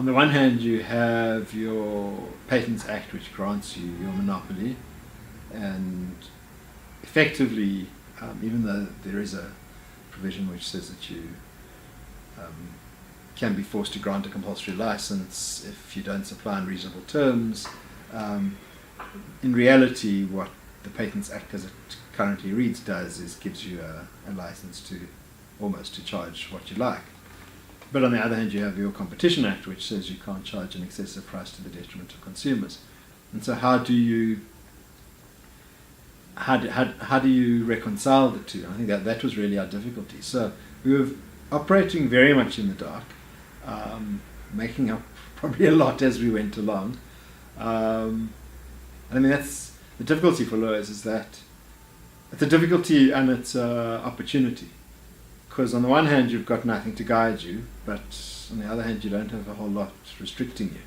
on the one hand, you have your Patents Act, which grants you your monopoly, and effectively, even though there is a provision which says that you can be forced to grant a compulsory license if you don't supply on reasonable terms, in reality, what the Patents Act as it currently reads does is gives you a license to almost to charge what you like. But on the other hand, you have your Competition Act, which says you can't charge an excessive price to the detriment of consumers. And so how do you reconcile the two? I think that was really our difficulty. So we were operating very much in the dark, making up probably a lot as we went along. I mean, that's the difficulty for lawyers, is that it's a difficulty and it's an opportunity. Because on the one hand, you've got nothing to guide you, but on the other hand, you don't have a whole lot restricting you.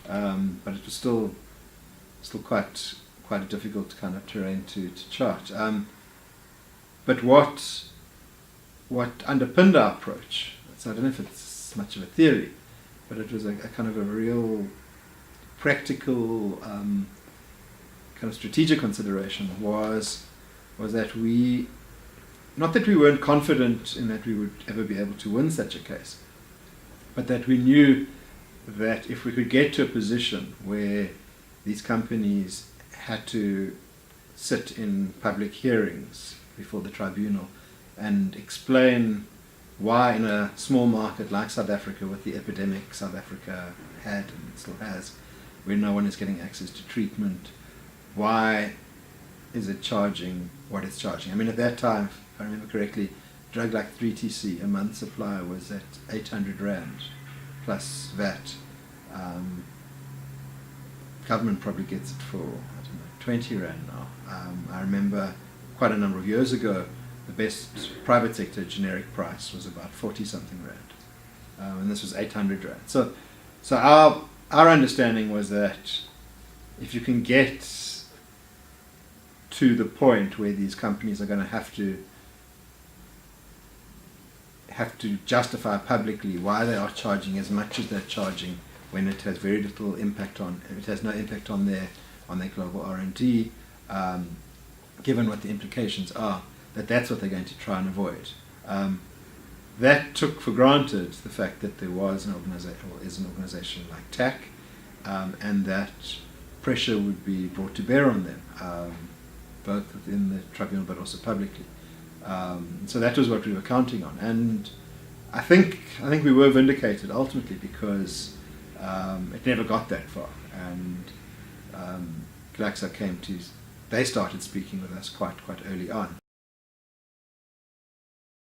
But it was still quite a difficult kind of terrain to chart. But what underpinned our approach, so I don't know if it's much of a theory, but it was a kind of a real practical kind of strategic consideration, was that not that we weren't confident in that we would ever be able to win such a case, but that we knew that if we could get to a position where these companies had to sit in public hearings before the tribunal and explain why, in a small market like South Africa, with the epidemic South Africa had and still has, where no one is getting access to treatment, why is it charging what it's charging? I mean, at that time, if I remember correctly, a drug like 3TC, a month supply, was at 800 Rand plus VAT. Government probably gets it for, I don't know, 20 Rand now. I remember quite a number of years ago, the best private sector generic price was about 40-something Rand. And this was 800 Rand. So our understanding was that if you can get to the point where these companies are going to have to justify publicly why they are charging as much as they're charging, when it has very little impact it has no impact on their global R&D, given what the implications are, that's what they're going to try and avoid. That took for granted the fact that there was an organization like TAC, and that pressure would be brought to bear on them, both within the tribunal but also publicly. So that was what we were counting on, and I think we were vindicated ultimately, because it never got that far, and Glaxo they started speaking with us quite early on,